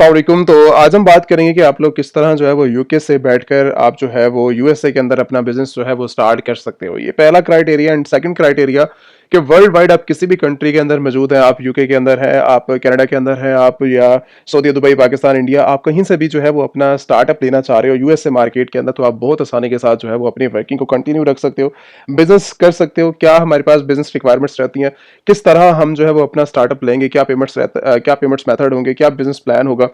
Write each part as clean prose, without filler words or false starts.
अस्सलामुअलैकुम। तो आज हम बात करेंगे कि आप लोग किस तरह जो है वो यूके से बैठकर आप जो है वो यूएसए के अंदर अपना बिजनेस जो है वो स्टार्ट कर सकते हो। ये पहला क्राइटेरिया। एंड सेकंड क्राइटेरिया कि वर्ल्ड वाइड आप किसी भी कंट्री के अंदर मौजूद हैं, आप यूके के अंदर है, आप कनाडा के अंदर है, आप या सऊदी, दुबई, पाकिस्तान, इंडिया, आप कहीं से भी जो है वो अपना स्टार्टअप लेना चाह रहे हो यूएसए मार्केट के अंदर, तो आप बहुत आसानी के साथ जो है वो अपनी वर्किंग को कंटिन्यू रख सकते हो, बिजनेस कर सकते हो। क्या हमारे पास बिजनेस रिक्वायरमेंट्स रहती हैं, किस तरह हम जो है वो अपना स्टार्टअप लेंगे, क्या पेमेंट्स मेथड होंगे, क्या बिजनेस प्लान होगा।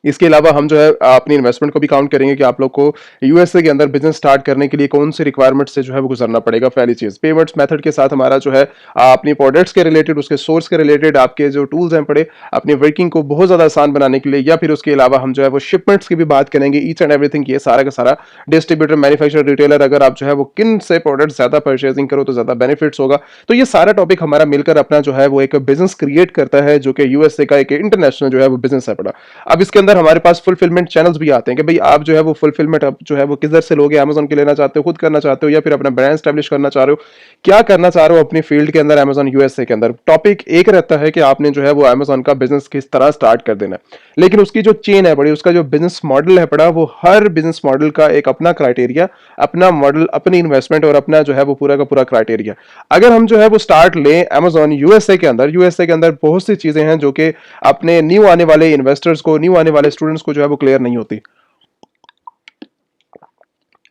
इसके अलावा हम जो है अपनी इन्वेस्टमेंट को भी काउंट करेंगे कि आप लोग को यूएसए के अंदर बिजनेस स्टार्ट करने के लिए कौन सी रिक्वायरमेंट से जो है वो गुजरना पड़ेगा। पहली चीज पेमेंट्स मेथड के साथ हमारा जो है अपनी प्रोडक्ट्स के रिलेटेड, उसके सोर्स के रिलेटेड आपके जो टूल्स हैं पड़े अपनी वर्किंग को बहुत ज्यादा आसान बनाने के लिए, या फिर उसके अलावा हम जो है वो शिपमेंट्स की भी बात करेंगे। ईच एंड एवरीथिंग, ये सारा का सारा डिस्ट्रीब्यूटर, मैन्युफैक्चरर, रिटेलर, अगर आप जो है वो किन से प्रोडक्ट ज्यादा परचेजिंग करो तो ज्यादा बेनिफिट्स होगा। तो ये सारा टॉपिक हमारा मिलकर अपना जो है वो एक बिजनेस क्रिएट करता है, जो कि यूएसए का एक इंटरनेशनल जो है वो बिजनेस है पड़ा। अब इसके अंदर हमारे पास फुलफिलमेंट चैनल्स भी आते हैं कि भाई आप जो है वो फुलफिलमेंट अब जो है वो किधर से लोगे, अमेजोन के लेना चाहते हो, खुद करना चाहते हो, या फिर अपना ब्रांड स्टैब्लिश करना चाह रहे हो, क्या करना चाह रहे हो अपनी फील्ड के अंदर अमेजोन यूएसए के अंदर। टॉपिक एक रहता है कि आपने जो है वो अमेजोन का बिजनेस किस तरह स्टार्ट कर देना है, लेकिन उसकी जो चेन है बड़ी, उसका जो बिजनेस मॉडल है पड़ा, वो हर बिजनेस मॉडल का एक अपना क्राइटेरिया, अपना मॉडल, अपनी इन्वेस्टमेंट और अपना जो है वो पूरा का पूरा क्राइटेरिया। अगर हम जो है वो स्टार्ट लें अमेजोन यूएसए के अंदर, यूएसए के अंदर बहुत सी चीजें हैं जो कि अपने न्यू आने वाले इन्वेस्टर्स को, न्यू आने वाले स्टूडेंट्स को जो है वो क्लियर नहीं होती।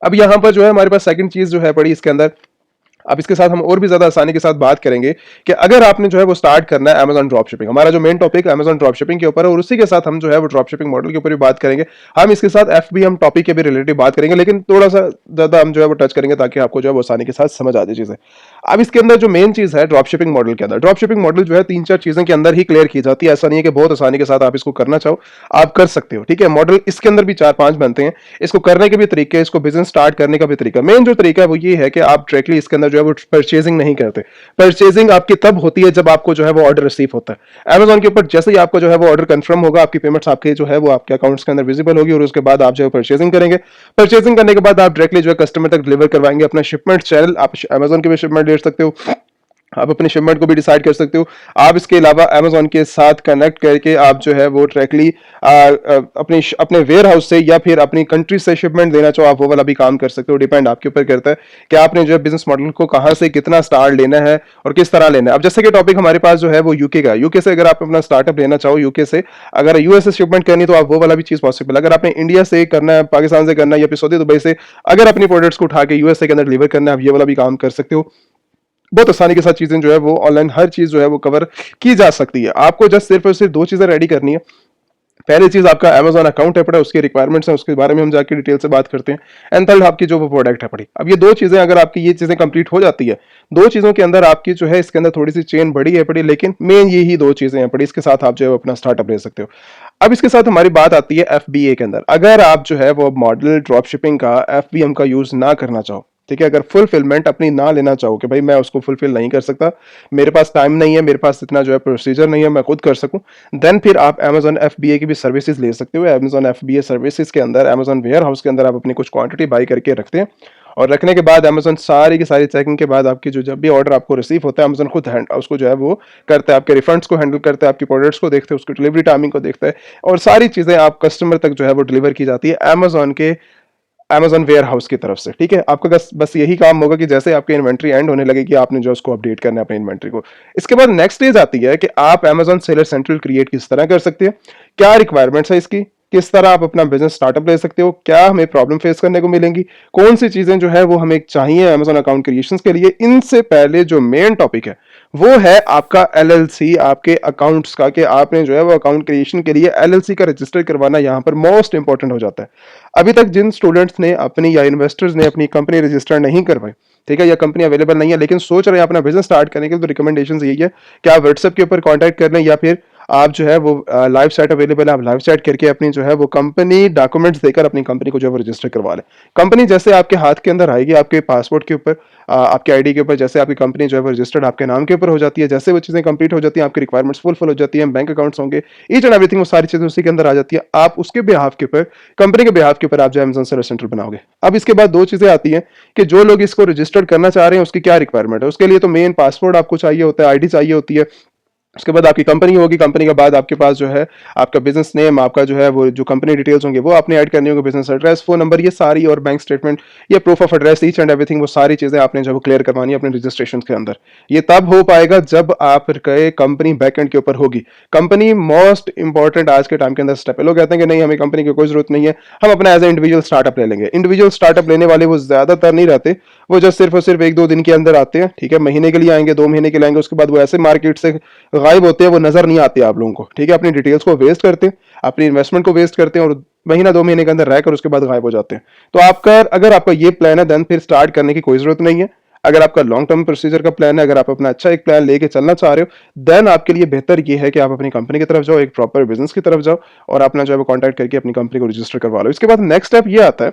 अब यहां पर जो है हमारे पास सेकंड चीज जो है पड़ी इसके अंदर, अब इसके साथ हम और भी ज्यादा आसानी के साथ बात करेंगे कि अगर आपने जो है वो स्टार्ट करना है अमेजॉन ड्रॉप शिपिंग, हमारा जो मेन टॉपिक है अमेजॉन ड्रॉप शिपिंग के ऊपर है, और उसी के साथ हम जो है वो ड्रॉप शिपिंग मॉडल के ऊपर भी बात करेंगे। हम इसके साथ एफबीएम टॉपिक के भी रिलेटेड बात करेंगे, लेकिन थोड़ा सा ज्यादा हम जो है वो टच करेंगे ताकि आपको जो है वो आसानी के साथ समझ आ जाए चीजें। अब इसके अंदर जो मेन चीज है ड्रॉप शिपिंग मॉडल के अंदर, ड्रॉप शिपिंग मॉडल जो है तीन चार चीजें के अंदर ही क्लियर की जाती है। ऐसा नहीं है कि बहुत आसानी के साथ आप इसको करना चाहो, आप कर सकते हो। ठीक है, मॉडल इसके अंदर भी चार पांच बनते हैं। इसको करने के भी तरीके, इसको बिजनेस स्टार्ट करने का भी तरीका, मेन जो तरीका है वो ये है कि आप डायरेक्टली इसके अंदर जो है वो परचेजिंग नहीं करते। परचेजिंग आपकी तब होती है जब आपको जो है वो ऑर्डर रिसीव होता है अमेजोन के ऊपर। जैसे ही आपको जो है वो ऑर्डर कंफर्म होगा, आपकी पेमेंट्स आपके जो है वो आपके अकाउंट्स के अंदर विजिबल होगी, और उसके बाद आप जो है परचेजिंग करेंगे। परचेजिंग करने के बाद आप डायरेक्टली जो है कस्टमर तक डिलीवर करवाएंगे अपना शिपमेंट चैनल। आप अमेजोन के भी शिपमेंट ले सकते हो, आप अपने शिपमेंट को भी डिसाइड कर सकते हो। आप इसके अलावा अमेजोन के साथ कनेक्ट करके आप जो है वो डायरेक्टली अपने अपने वेयर हाउस से या फिर अपनी कंट्री से शिपमेंट देना चाहो, आप वो वाला भी काम कर सकते हो। डिपेंड आपके ऊपर करता है कि आपने जो है बिजनेस मॉडल को कहां से कितना स्टार्ट लेना है और किस तरह लेना है। अब जैसे कि टॉपिक हमारे पास जो है वो यूके का, यूके से अगर आप अपना स्टार्टअप लेना चाहो, यूके से अगर यूएस से शिपमेंट करनी तो आप वो वाला भी चीज पॉसिबल। अगर आपने इंडिया से करना है, पाकिस्तान से करना है, या फिर सऊदी दुबई से अगर अपनी प्रोडक्ट्स को उठा के यूएसए के अंदर डिलीवर करना है, आप ये वाला भी काम कर सकते हो। बहुत आसानी के साथ चीजें जो है वो ऑनलाइन हर चीज जो है वो कवर की जा सकती है। आपको जस्ट सिर्फ और सिर्फ दो चीजें रेडी करनी है। पहली चीज आपका अमेजोन अकाउंट है पड़ा, उसकी रिक्वायरमेंट्स हैं, उसके बारे में हम जाके डिटेल से बात करते हैं। एंड थर्ड आपकी जो वो प्रोडक्ट है पड़ी। अब ये दो चीजें अगर आपकी ये चीजें कंप्लीट हो जाती है, दो चीजों के अंदर आपकी जो है इसके अंदर थोड़ी सी चेन बड़ी है पड़ी, लेकिन मेन ये ही दो चीजें हैं पड़ी, इसके साथ आप जो है अपना स्टार्टअप ले सकते हो। अब इसके साथ हमारी बात आती है एफबीए के अंदर। अगर आप जो है वो मॉडल ड्रॉप शिपिंग का एफबीएम का यूज ना करना चाहो, ठीक है, अगर फुलफिलमेंट अपनी ना लेना चाहो कि भाई मैं उसको फुलफिल नहीं कर सकता, मेरे पास टाइम नहीं है, मेरे पास इतना जो है प्रोसीजर नहीं है मैं खुद कर सकूं, देन फिर आप अमेजॉन एफबीए की भी सर्विसेज ले सकते हो। अमेजॉन एफबीए सर्विसेज के अंदर अमेजॉन वेयर हाउस के अंदर आप अपनी कुछ क्वांटिटी बाई करके रखते हैं, और रखने के बाद अमेजोन सारी की सारी चेकिंग के बाद आपकी जो जब भी ऑर्डर आपको रिसीव होता है, अमेजोन खुद उसको जो है वो करता है, आपके रिफंड्स को हैंडल करता है, आपकी प्रोडक्ट्स को देखते हैं, उसकी डिलीवरी टाइमिंग को देखता है, और सारी चीजें आप कस्टमर तक जो है वो डिलीवर की जाती है अमेजोन के अमेजोन वेयर हाउस की तरफ से। ठीक है, आपका बस यही काम होगा कि जैसे आपकी इन्वेंट्री एंड होने लगे कि आपने जो उसको अपडेट करना है अपनी इन्वेंट्री को। इसके बाद नेक्स्ट स्टेज आती है कि आप अमेजोन सेलर सेंट्रल क्रिएट किस तरह कर सकते हैं, क्या रिक्वायरमेंट्स है इसकी, किस तरह आप अपना बिजनेस स्टार्टअप ले सकते हो, क्या हमें प्रॉब्लम फेस करने को मिलेंगी, कौन सी चीजें जो है वो हमें चाहिए अमेजोन अकाउंट क्रिएशन के लिए। इनसे पहले जो मेन टॉपिक है वो है आपका एलएलसी, आपके अकाउंट्स का, कि आपने जो है वो अकाउंट क्रिएशन के लिए एलएलसी का रजिस्टर करवाना यहाँ पर मोस्ट इंपॉर्टेंट हो जाता है। अभी तक जिन स्टूडेंट्स ने अपनी या इन्वेस्टर्स ने अपनी कंपनी रजिस्टर नहीं करवाई, ठीक है, या कंपनी अवेलेबल नहीं है लेकिन सोच रहे हैं अपना बिजनेस स्टार्ट करने के लिए, तो रिकमेंडेशन यही है कि आप व्हाट्सएप के ऊपर कॉन्टैक्ट कर लें, या फिर आप जो है वो लाइव साइट अवेलेबल है, आप लाइव साइट करके अपनी जो है वो कंपनी डॉक्यूमेंट्स देकर अपनी कंपनी को जो है वो रजिस्टर करवा लें। कंपनी जैसे आपके हाथ के अंदर आएगी, आपके पासपोर्ट के ऊपर, आपके आईडी के ऊपर, जैसे आपकी कंपनी जो है वो रजिस्टर्ड आपके नाम के ऊपर हो जाती है, जैसे वो चीजें कंप्लीट हो जाती हैं, आपकी रिक्वायरमेंट्स फुलफिल हो जाती हैं, बैंक अकाउंट्स होंगे, ईच एंड एवरीथिंग, वो सारी चीजें उसी के अंदर आ जाती है। आप उसके बिहाफ के ऊपर, कंपनी के बिहाफ के ऊपर आप जो अमेजन सेलर सेंटर बनाओगे। अब इसके बाद दो चीजें आती हैं कि जो लोग इसको रजिस्टर्ड करना चाह रहे हैं उसकी क्या रिक्वायरमेंट है। उसके लिए तो मेन पासपोर्ट आपको चाहिए होता है, आईडी चाहिए होती है, उसके बाद आपकी कंपनी होगी, कंपनी के बाद आपके पास जो है आपका बिजनेस नेम, आपका जो है वो जो कंपनी डिटेल्स होंगे वो आपने ऐड करनी होगी, बिजनेस एड्रेस, फोन नंबर, ये सारी, और बैंक स्टेटमेंट, ये proof of address, each and everything, वो सारी चीजें आपने जो क्लियर करवानी है अपने रजिस्ट्रेशन के अंदर। ये तब हो पाएगा जब आपके कंपनी बैकएंड के ऊपर होगी। कंपनी मोस्ट इंपॉर्टेंट आज के टाइम के अंदर स्टेप है। लोग कहते हैं कि नहीं हमें कंपनी की कोई जरूरत नहीं है, हम अपना एज ए इंडिविजुअल स्टार्टअप ले लेंगे। इंडिविजुअल स्टार्टअप लेने वाले वो ज्यादातर नहीं रहते, वो जस्ट सिर्फ और सिर्फ 1-2 दिन के अंदर आते हैं, ठीक है, महीने के लिए आएंगे, 2 महीने के लिए आएंगे, उसके बाद वो ऐसे मार्केट से गायब होते हैं, वो नजर नहीं आते आप लोगों को, ठीक है। अपनी डिटेल्स को वेस्ट करते हैं, अपनी इन्वेस्टमेंट को वेस्ट करते हैं, और महीना 2 महीने के अंदर रहकर उसके बाद गायब हो जाते हैं। तो आपका अगर आपका ये प्लान है देन फिर स्टार्ट करने की कोई जरूरत नहीं है। अगर आपका लॉन्ग टर्म प्रोसीजर का प्लान है, अगर आप अपना अच्छा एक प्लान लेके चलना चाह रहे हो, देन आपके लिए बेहतर ये है कि आप अपनी कंपनी की तरफ जाओ, एक प्रॉपर बिजनेस की तरफ जाओ, और अपना जो है वो कॉन्टैक्ट करके अपनी कंपनी को रजिस्टर करवा लो। इसके बाद नेक्स्ट स्टेप ये आता है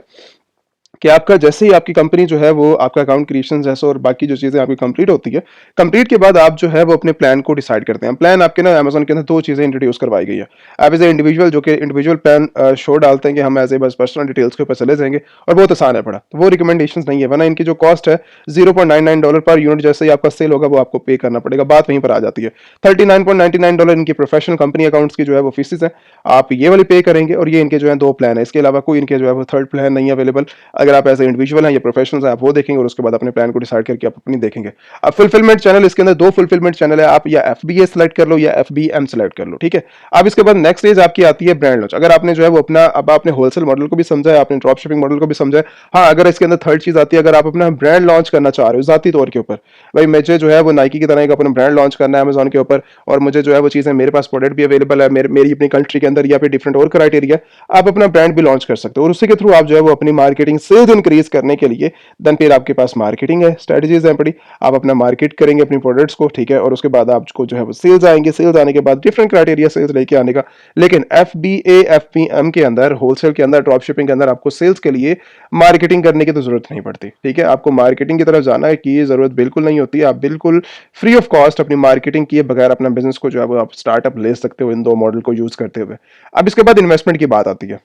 कि आपका जैसे ही आपकी कंपनी जो है वो आपका अकाउंट क्रिएशन जैसे और बाकी जो चीजें आपकी कंप्लीट होती है, कंप्लीट के बाद आप जो है वो अपने प्लान को डिसाइड करते हैं। प्लान आपके ना अमेजोन के अंदर 2 चीजें इंट्रोड्यूस करवाई गई है। आप एज ए इंडिविजुअल जो कि इंडिविजुअल प्लान शो डालते हैं कि हम एज ए बस पर्सनल डिटेल्स के ऊपर चले जाएंगे, और बहुत आसान है पड़ा, तो वो रिकमेंडेशन नहीं है, वरना इनकी जो कॉस्ट है $0.99 पर यूनिट, जैसे ही आपका सेल होगा वो आपको पे करना पड़ेगा, बात वहीं पर आ जाती है। $39.99 इनकी प्रोफेशनल कंपनी अकाउंट्स की जो है वो फीसिस है, आप ये वाली पे करेंगे, और ये इनके जो है 2 प्लान है, इसके अलावा कोई इनके जो है वो थर्ड प्लान नहीं अवेलेबल। अगर आप एज ए इंडिविजुअल हैं या प्रोफेशनल्स हैं, आप वो देखेंगे, और उसके बाद अपने प्लान को डिसाइड करके आप अपनी देखेंगे। अब फुलफिलमेंट चैनल, इसके अंदर 2 फुलफिलमेंट चैनल है, आप या FBA सेलेक्ट कर लो या FBM सेलेक्ट कर लो, ठीक है। अब इसके बाद नेक्स्ट स्टेज आपकी आती है ब्रांड लॉन्च। अगर आपने जो है वो अपना, अब आपने होलसेल मॉडल को भी समझा है, आपने ड्रॉप शिपिंग मॉडल को भी समझा है, हाँ, अगर इसके अंदर थर्ड चीज आती है, अगर आप अपना ब्रांड लॉन्च करना चाह रहे हो जाती तौर के ऊपर, भाई मुझे जो है वो नाइकी की तरह एक अपना ब्रांड लॉन्च करना है अमेजोन के ऊपर, और मुझे जो है वो चीजें, मेरे पास प्रोडक्ट भी अवेलेबल है मेरी अपनी कंट्री के अंदर या फिर डिफरेंट और क्राइटेरिया, आप अपना ब्रांड भी लॉन्च कर सकते हो, और उसी के थ्रू आप जो है वो अपनी मार्केटिंग सेल्स इंक्रीज करने के लिए देन फिर आपके पास मार्केटिंग है, स्ट्रेटजीज हैं बड़ी, आप अपना मार्केट करेंगे अपनी प्रोडक्ट्स को, ठीक है, और उसके बाद आपको जो है वो सेल्स आएंगे, सेल्स आने के बाद डिफरेंट क्राइटेरिया सेल्स लेके आने का। लेकिन FBA FBM के अंदर, होलसेल के अंदर, ड्रॉप शिपिंग के अंदर आपको सेल्स के लिए मार्केटिंग करने की तो जरूरत नहीं पड़ती, ठीक है। आपको मार्केटिंग की तरफ जाना है की जरूरत बिल्कुल नहीं होती, आप बिल्कुल फ्री ऑफ कॉस्ट अपनी मार्केटिंग किए बगैर अपना बिजनेस को जो है वो आप स्टार्टअप ले सकते हो इन 2 मॉडल को यूज करते हुए। अब इसके बाद इन्वेस्टमेंट की बात आती है।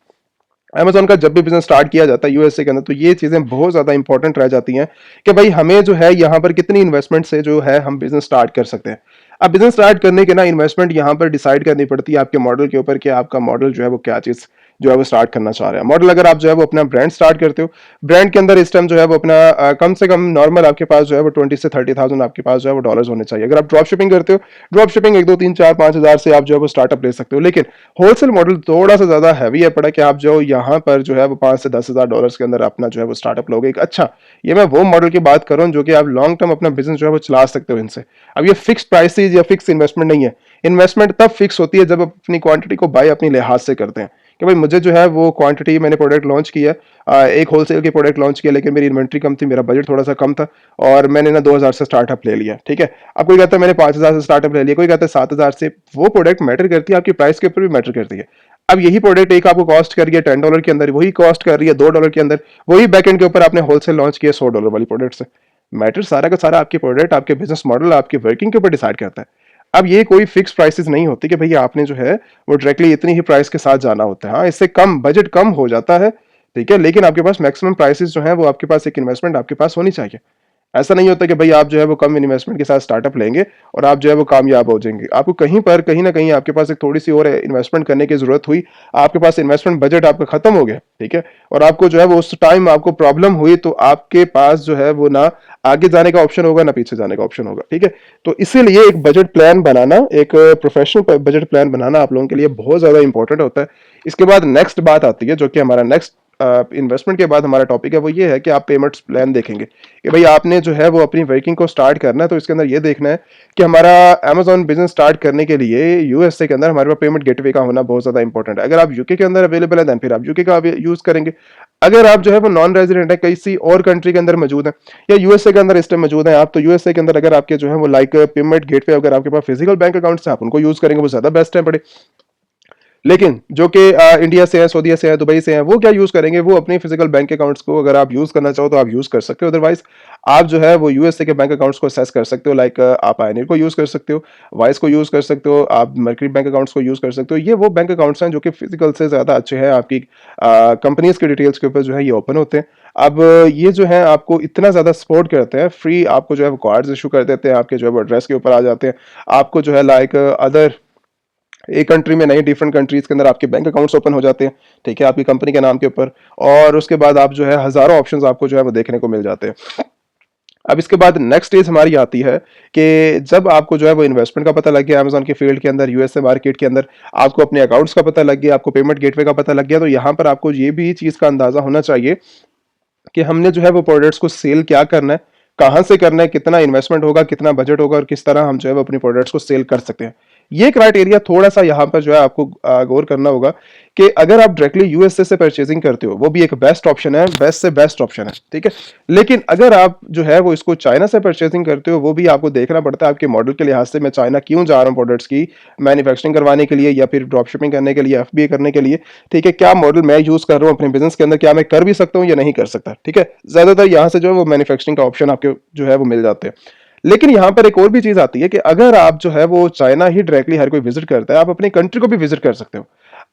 अमेजोन का जब भी बिजनेस स्टार्ट किया जाता है यूएसए के अंदर, तो ये चीजें बहुत ज्यादा इंपॉर्टेंट रह जाती हैं कि भाई हमें जो है यहाँ पर कितनी इन्वेस्टमेंट से जो है हम बिजनेस स्टार्ट कर सकते हैं। अब बिजनेस स्टार्ट करने के ना इन्वेस्टमेंट यहाँ पर डिसाइड करनी पड़ती है आपके मॉडल के ऊपर कि आपका मॉडल जो है वो क्या चीज जो है वो स्टार्ट करना चाह रहा है। मॉडल अगर आप जो है वो अपना ब्रांड स्टार्ट करते हो, ब्रांड के अंदर इस टाइम जो है वो अपना कम से कम नॉर्मल आपके पास जो है वो 20 से 30,000 आपके पास जो है वो डॉलर्स होने चाहिए। अगर आप ड्रॉप शिपिंग करते हो, ड्रॉप शिपिंग 1, 2, 3, 4, 5 हज़ार से आप जो है वो स्टार्टअप ले सकते हो। लेकिन होलसेल मॉडल थोड़ा सा ज्यादा हैवी है पड़ा कि आप जो यहाँ पर जो है वो 5 से 10 हज़ार डॉलर्स के अंदर अपना जो है वो स्टार्टअप लोगे एक अच्छा। ये मैं वो मॉडल की बात कर रहा हूँ जो कि आप लॉन्ग टर्म अपना बिजनेस जो है वो चला सकते हो इनसे। अब ये फिक्स प्राइसेज या फिक्स इन्वेस्टमेंट नहीं है। इन्वेस्टमेंट तब फिक्स होती है जब आप अपनी क्वांटिटी को बाय अपनी लिहाज से करते हैं कि भाई मुझे जो है वो क्वांटिटी, मैंने प्रोडक्ट लॉन्च किया, एक होलसेल के प्रोडक्ट लॉन्च किया, लेकिन मेरी इन्वेंट्री कम थी, मेरा बजट थोड़ा सा कम था, और मैंने ना 2,000 से स्टार्टअप ले लिया, ठीक है। अब कोई कहता है मैंने 5,000 से स्टार्टअप ले लिया, कोई कहता है 7,000 से। वो प्रोडक्ट मैटर करती है, आपकी प्राइस के ऊपर भी मैटर करती है। अब यही प्रोडक्ट एक आपको कॉस्ट कर रही है $10 के अंदर, वही कॉस्ट कर रही है $2 के अंदर, वही बैकएंड के ऊपर आपने होलसेल लॉन्च किया $100 वाली प्रोडक्ट से। मैटर सारा का सारा आपके प्रोडक्ट, आपके बिजनेस मॉडल, आपकी वर्किंग के ऊपर डिसाइड करता है। अब ये कोई फिक्स प्राइसेस नहीं होती कि भैया आपने जो है वो डायरेक्टली इतनी ही प्राइस के साथ जाना होता है। हाँ, इससे कम बजट कम हो जाता है, ठीक है, लेकिन आपके पास मैक्सिमम प्राइसेस जो है वो आपके पास एक इन्वेस्टमेंट आपके पास होनी चाहिए। ऐसा नहीं होता कि भाई आप जो है वो कम इन्वेस्टमेंट के साथ स्टार्टअप लेंगे और आप जो है वो कामयाब हो जाएंगे। आपको कहीं पर कहीं ना कहीं आपके पास एक थोड़ी सी और इन्वेस्टमेंट करने की जरूरत हुई, आपके पास इन्वेस्टमेंट बजट आपका खत्म हो गया, ठीक है, और आपको जो है वो उस टाइम आपको प्रॉब्लम हुई, तो आपके पास जो है वो ना आगे जाने का ऑप्शन होगा ना पीछे जाने का ऑप्शन होगा, ठीक है। तो इसीलिए एक बजट प्लान बनाना, एक प्रोफेशनल बजट प्लान बनाना आप लोगों के लिए बहुत ज्यादा इंपॉर्टेंट होता है। इसके बाद नेक्स्ट बात आती है जो कि हमारा नेक्स्ट इन्वेस्टमेंट के बाद हमारा टॉपिक है, वो ये है कि आप पेमेंट्स प्लान देखेंगे कि भाई आपने जो है वो अपनी वर्किंग को स्टार्ट करना है। तो इसके अंदर ये देखना है कि हमारा अमेजॉन बिजनेस स्टार्ट करने के लिए यूएसए के अंदर हमारे पास पेमेंट गेटवे का होना बहुत ज्यादा इंपॉर्टेंट है। अगर आप यूके के अंदर अवेलेबल है देन फिर आप यूके का यूज करेंगे। अगर आप जो है वो नॉन रेजिडेंट है, किसी और कंट्री के अंदर मौजूद है या यूएसए के अंदर इस टाइम मौजूद है आप, तो यूएसए के अंदर अगर आपके जो है वो लाइक पेमेंट गेटवे, अगर आपके पास फिजिकल बैंक अकाउंट है आप उनको यूज करेंगे, वो ज्यादा बेस्ट है बड़े। लेकिन जो कि इंडिया से है, सऊदीया से है, दुबई से है, वो क्या यूज करेंगे, वो अपने फिजिकल बैंक अकाउंट्स को अगर आप यूज करना चाहो तो आप यूज कर सकते हो। अदरवाइज आप जो है वो यूएसए के बैंक अकाउंट्स को एक्सेस कर सकते हो। लाइक आप आयनियर को यूज कर सकते हो, वाइस को यूज कर सकते हो, आप मर्करी बैंक अकाउंट्स को यूज कर सकते हो। ये वो बैंक अकाउंट्स हैं जो कि फिजिकल से ज्यादा अच्छे हैं, आपकी कंपनीज के डिटेल्स के ऊपर जो है ये ओपन होते हैं। अब ये जो है आपको इतना ज़्यादा सपोर्ट करते हैं, फ्री आपको जो है वो कार्ड्स इशू कर देते हैं, आपके जो है वो एड्रेस के ऊपर आ जाते हैं, आपको जो है लाइक अदर एक कंट्री में नहीं, डिफरेंट कंट्रीज के अंदर आपके बैंक अकाउंट्स ओपन हो जाते हैं, ठीक है, आपकी कंपनी के नाम के ऊपर। और उसके बाद आप जो है हजारों ऑप्शंस आपको जो है वो देखने को मिल जाते हैं। अब इसके बाद नेक्स्ट स्टेज हमारी आती है कि जब आपको जो है वो इन्वेस्टमेंट का पता लग गया अमेजोन के फील्ड के अंदर, यूएसए मार्केट के अंदर, आपको अपने अकाउंट्स का पता लग गया, आपको पेमेंट गेटवे का पता लग गया, तो यहाँ पर आपको ये भी चीज़ का अंदाजा होना चाहिए कि हमने जो है वो प्रोडक्ट्स को सेल क्या करना है, कहाँ से करना है, कितना इन्वेस्टमेंट होगा, कितना बजट होगा और किस तरह हम जो है वो अपनी प्रोडक्ट्स को सेल कर सकते हैं। ये क्राइटेरिया थोड़ा सा यहाँ पर जो है आपको गौर करना होगा कि अगर आप डायरेक्टली यूएसए से परचेजिंग करते हो, वो भी एक बेस्ट ऑप्शन है, बेस्ट से बेस्ट ऑप्शन है, ठीक है। लेकिन अगर आप जो है वो इसको चाइना से परचेजिंग करते हो, वो भी आपको देखना पड़ता है आपके मॉडल के लिहाज से, मैं चाइना क्यों जा रहा हूँ प्रोडक्ट्स की मैन्युफैक्चरिंग करवाने के लिए या फिर ड्रॉप शिपिंग करने के लिए, एफबीए करने के लिए, ठीक है, क्या मॉडल मैं यूज कर रहा हूँ अपने बिजनेस के अंदर, क्या मैं कर भी सकता हूँ या नहीं कर सकता, ठीक है। ज्यादातर यहाँ से जो है वो मैन्युफैक्चरिंग का ऑप्शन आपके जो है वो मिल जाते हैं। लेकिन यहाँ पर एक और भी चीज आती है कि अगर आप जो है वो चाइना ही डायरेक्टली हर कोई विजिट करता है, आप अपनी कंट्री को भी विजिट कर सकते हो,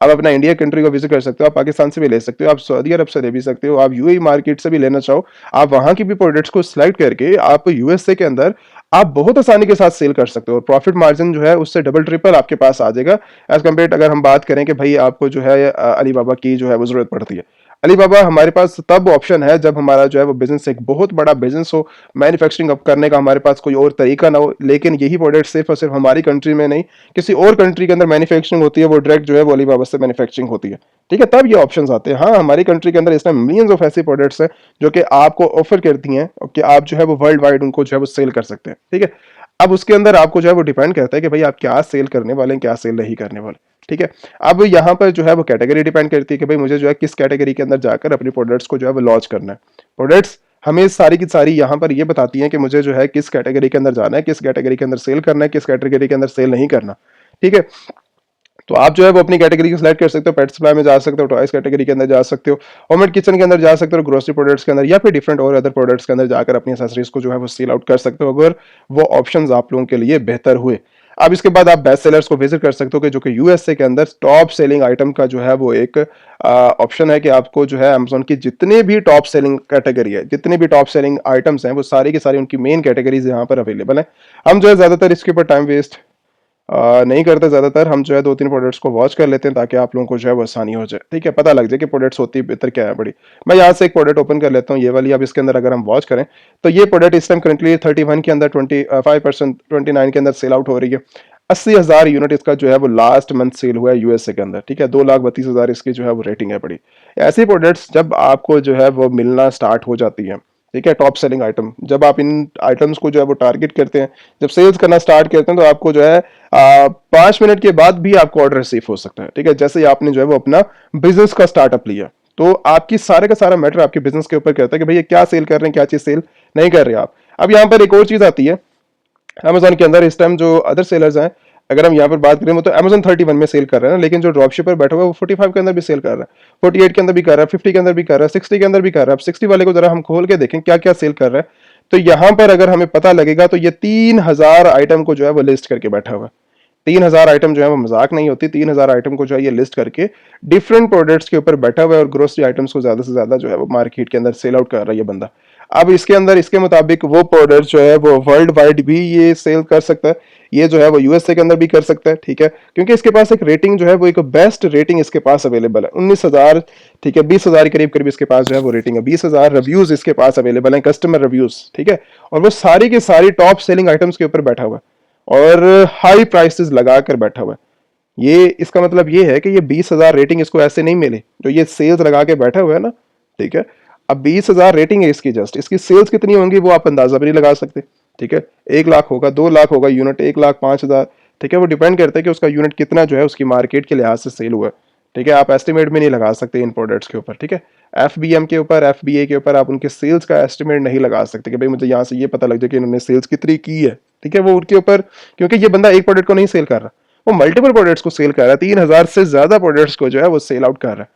आप अपना इंडिया कंट्री को विजिट कर सकते हो, आप पाकिस्तान से भी ले सकते हो, आप सऊदी अरब से ले भी सकते हो, आप यूएई मार्केट से भी लेना चाहो, आप वहां की भी प्रोडक्ट्स को सिलेक्ट करके आप यूएसए के अंदर आप बहुत आसानी के साथ सेल कर सकते हो और प्रॉफिट मार्जिन जो है उससे डबल ट्रिपल आपके पास आ जाएगा एज कम्पेयर अगर हम बात करें कि भाई आपको जो है अलीबाबा की जो है वो जरूरत पड़ती है। अलीबाबा हमारे पास तब ऑप्शन है जब हमारा जो है वो बिजनेस एक बहुत बड़ा बिजनेस हो, मैन्युफैक्चरिंग अप करने का हमारे पास कोई और तरीका ना हो, लेकिन यही प्रोडक्ट सिर्फ और सिर्फ हमारी कंट्री में नहीं किसी और कंट्री के अंदर मैन्युफैक्चरिंग होती है, वो डायरेक्ट जो है वो अलीबाबा से मैन्युफैक्चरिंग होती है, ठीक है, तब ये ऑप्शंस आते हैं। हाँ, हमारी कंट्री के अंदर इस टाइम मिलियंस ऑफ ऐसी प्रोडक्ट्स हैं जो कि आपको ऑफर करती हैं कि आप जो है वो वर्ल्ड वाइड उनको जो है वो सेल कर सकते हैं, ठीक है। अब उसके अंदर आपको जो है वो डिपेंड करता है कि भाई आप क्या सेल करने वाले हैं, क्या सेल नहीं करने वाले, ठीक है। अब यहाँ पर जो है वो कैटेगरी डिपेंड करती है कि भाई मुझे जो है किस कैटेगरी के अंदर जाकर अपनी प्रोडक्ट्स को जो है वो लॉन्च करना है। प्रोडक्ट्स हमें सारी की सारी यहाँ पर ये बताती हैं कि मुझे जो है किस कैटेगरी के अंदर जाना है, किस कैटेगरी के अंदर सेल करना है, किस कैटेगरी के अंदर सेल नहीं करना, ठीक है। तो आप जो है वो अपनी कैटेगरी को सिलेक्ट कर सकते हो, पेट सप्लाई में जा सकते हो, टॉयज कैटेगरी के अंदर जा सकते हो, होम एंड किचन के अंदर जा सकते हो, ग्रोसरी प्रोडक्ट्स के अंदर या फिर डिफरेंट और अदर प्रोडक्ट्स के अंदर जाकर अपनी एक्सेसरीज को जो है वो सेल आउट कर सकते हो अगर वो ऑप्शंस आप लोगों के लिए बेहतर हुए। अब इसके बाद आप बेस्ट सेलर्स को विजिट कर सकते हो कि जो कि यूएसए के अंदर टॉप सेलिंग आइटम का जो है वो एक ऑप्शन है कि आपको जो है अमेजोन की जितने भी टॉप सेलिंग कैटेगरी है, जितने भी टॉप सेलिंग आइटम्स हैं, वो सारी की सारी उनकी मेन कैटेगरीज यहाँ पर अवेलेबल है। हम जो है ज्यादातर इसके ऊपर टाइम वेस्ट नहीं करते, ज्यादातर हम जो है दो तीन प्रोडक्ट्स को वॉच कर लेते हैं ताकि आप लोगों को जो है वो आसानी हो जाए, ठीक है, पता लग जाए कि प्रोडक्ट्स होती है बेहतर क्या है बड़ी। मैं यहाँ से एक प्रोडक्ट ओपन कर लेता हूँ, ये वाली। अब इसके अंदर अगर हम वॉच करें तो ये प्रोडक्ट इस टाइम करंटली 31 के अंदर 25%, 29 के अंदर सेल आउट हो रही है। 80,000 यूनिट इसका जो है वो लास्ट मंथ सेल हुआ है यूएसए के अंदर, ठीक है। 2,32,000 इसकी जो है वो रेटिंग है बड़ी। ऐसी प्रोडक्ट्स जब आपको जो है वो मिलना स्टार्ट हो जाती है, ठीक है, टॉप सेलिंग आइटम, जब आप इन आइटम्स को जो है वो टारगेट करते हैं, जब सेल्स करना स्टार्ट करते हैं, तो आपको जो है 5 मिनट के बाद भी आपको ऑर्डर रिसीव हो सकता है, ठीक है। जैसे ही आपने जो है वो अपना बिजनेस का स्टार्टअप लिया, तो आपकी सारे का सारा मैटर आपके बिजनेस के ऊपर करता है कि भैया क्या सेल कर रहे हैं, क्या चीज सेल नहीं कर रहे आप। अब यहाँ पर एक और चीज आती है अमेजोन के अंदर इस टाइम जो अदर सेलर्स हैं, अगर हम यहाँ पर बात करें, वो तो अमेजोन 31 में सेल कर रहे हैं, लेकिन जो ड्रॉप शिपर बैठा हुआ है वो 45 के अंदर भी सेल कर रहा है, 48 के अंदर भी कर रहा है, 50 के अंदर भी कर रहा है, 60 के अंदर भी कर रहा है। अब 60 वाले को जरा हम खोल के देखें क्या क्या सेल कर रहा है, तो यहाँ पर अगर हमें पता लगेगा तो ये 3,000 आइटम को जो है वो लिस्ट करके बैठा हुआ है। 3,000 आइटम जो है वो मजाक नहीं होती, 3,000 आइटम को जो है ये लिस्ट करके डिफरेंट प्रोडक्ट्स के ऊपर बैठा हुआ है और ग्रोसरी आइटम्स को ज्यादा से ज्यादा जो है वो मार्केट के अंदर सेल आउट कर रहा है ये बंदा। अब इसके अंदर इसके मुताबिक वो प्रोडक्ट जो है वो वर्ल्ड वाइड भी ये सेल कर सकता है, ये जो है वो यूएसए के अंदर भी कर सकता है, ठीक है, क्योंकि इसके पास एक रेटिंग जो है वो एक बेस्ट रेटिंग इसके पास अवेलेबल है 19,000, ठीक है, 20,000 करीब करीब इसके पास जो है वो रेटिंग है, 20,000 रिव्यूज इसके पास अवेलेबल है, कस्टमर रिव्यूज, ठीक है। और वो सारी की सारी टॉप सेलिंग आइटम्स के ऊपर बैठा हुआ है और हाई प्राइसेस लगाकर बैठा हुआ है। ये इसका मतलब ये है कि ये 20,000 रेटिंग इसको ऐसे नहीं मिले, जो ये सेल्स लगा के बैठा हुआ है ना, ठीक है। अब 20,000 रेटिंग है इसकी, जस्ट इसकी सेल्स कितनी होंगी वो आप अंदाजा भी नहीं लगा सकते, ठीक है। 1 लाख होगा, 2 लाख होगा यूनिट, 1,05,000, ठीक है, वो डिपेंड करता है कि उसका यूनिट कितना जो है उसकी मार्केट के लिहाज से सेल हुआ है, ठीक है। आप एस्टिमेट भी नहीं लगा सकते इन प्रोडक्ट्स के ऊपर, ठीक है। एफबीएम के ऊपर, एफबीए के ऊपर आप उनके सेल्स का एस्टिमेट नहीं लगा सकते कि भाई मुझे यहाँ से ये पता लग जाए कि इन्होंने सेल्स कितनी की है, ठीक है। वो उनके ऊपर, क्योंकि ये बंदा एक प्रोडक्ट को नहीं सेल कर रहा, वो मल्टीपल प्रोडक्ट्स को सेल कर रहा है, 3,000 से ज्यादा प्रोडक्ट्स को जो है वो सेल आउट कर रहा है।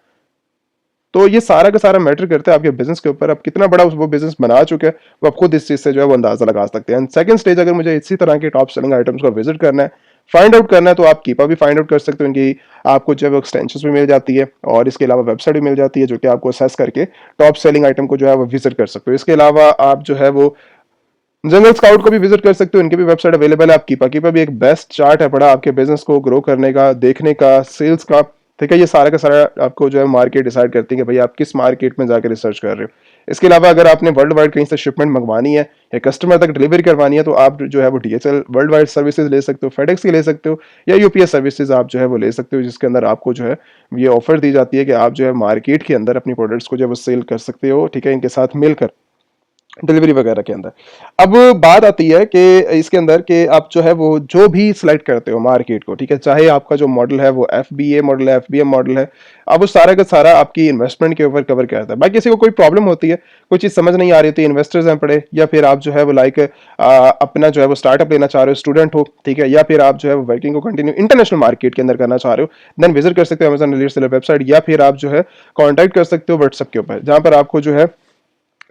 तो ये सारा का सारा मैटर करता है आपके बिजनेस के ऊपर, आप कितना बड़ा वो बिजनेस बना चुके हैं वो आप खुद इस चीज से जो है वो अंदाजा लगा सकते हैं। सेकंड स्टेज, अगर मुझे इसी तरह के टॉप सेलिंग आइटम्स को विजिट करना है, फाइंड आउट करना है तो आप कीपा भी फाइंड आउट कर सकते हो, इनकी आपको जो है वो एक्सटेंशन भी मिल जाती है और इसके अलावा वेबसाइट भी मिल जाती है जो कि आपको असेस करके टॉप सेलिंग आइटम को जो है वो विजिट कर सकते हो। इसके अलावा आप जो है वो जनरल स्काउट को भी विजिट कर सकते हो, इनकी भी वेबसाइट अवेलेबल है। आप कीपा भी एक बेस्ट चार्ट है बड़ा आपके बिजनेस को ग्रो करने का, देखने का, सेल्स का, ठीक है। ये सारा का सारा आपको जो है मार्केट डिसाइड करती है कि भाई आप किस मार्केट में जाकर रिसर्च कर रहे हो। इसके अलावा अगर आपने वर्ल्ड वाइड कहीं से शिपमेंट मंगवानी है या कस्टमर तक डिलीवरी करवानी है तो आप जो है वो DHL वर्ल्ड वाइड सर्विसेज ले सकते हो, फेडेक्स की ले सकते हो या UPS सर्विसेज आप जो है वो ले सकते हो, जिसके अंदर आपको जो है ये ऑफर दी जाती है कि आप जो है मार्केट के अंदर अपनी प्रोडक्ट्स को जो है वो सेल कर सकते हो, ठीक है, इनके साथ मिलकर डिलीवरी वगैरह के अंदर। अब बात आती है कि इसके अंदर कि आप जो है वो जो भी सिलेक्ट करते हो मार्केट को, ठीक है, चाहे आपका जो मॉडल है वो FBA मॉडल है, FBM मॉडल है, अब वो सारा का सारा आपकी इन्वेस्टमेंट के ऊपर कवर करता है। बाकी किसी को कोई प्रॉब्लम होती है, कोई चीज़ समझ नहीं आ रही होती, इन्वेस्टर्स हैं पड़े, या फिर आप जो है वो लाइक अपना जो है वो स्टार्टअप लेना चाह रहे हो, स्टूडेंट हो, ठीक है, या फिर आप जो है वो वर्किंग को कंटिन्यू इंटरनेशनल मार्केट के अंदर करना चाह रहे हो, देन विजिट कर सकते हो अमेजन लीड सेलर वेबसाइट, या फिर आप जो है कॉन्टैक्ट कर सकते हो व्हाट्सएप के ऊपर, जहाँ पर आपको जो है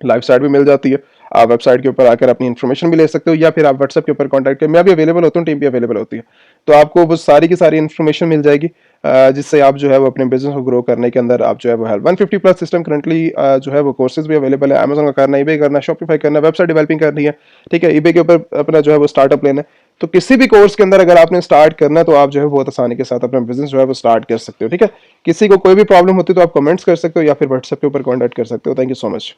लाइव साइट भी मिल जाती है। आप वेबसाइट के ऊपर आकर अपनी इन्फॉर्मेशन भी ले सकते हो, या फिर आप व्हाट्सएप के ऊपर कांटेक्ट करें, मैं भी अवेलेबल होता हूँ, टीम भी अवेलेबल होती है, तो आपको वो सारी की सारी इन्फॉर्मेशन मिल जाएगी, जिससे आप जो है वो अपने बिजनेस को ग्रो करने के अंदर आप जो है वो हेल्प 150 प्लस सिस्टम करंटली जो है वो कोर्सेज भी अवेलेबल है। अमेजन का करना, eBay करना, शॉपिफाई करना, वेबसाइट डेवलपिंग करनी है, ठीक है, eBay के ऊपर अपना जो है वो स्टार्टअप लेना है, तो किसी भी कोर्स के अंदर अगर आपने स्टार्ट करना है तो आप जो है बहुत आसानी के साथ अपना बिजनेस जो है वो स्टार्ट कर सकते हो, ठीक है। किसी को कोई भी प्रॉब्लम होती है तो आप कमेंट्स कर सकते हो या फिर व्हाट्सएप के ऊपर कॉन्टैक्ट कर सकते हो। Thank you so much.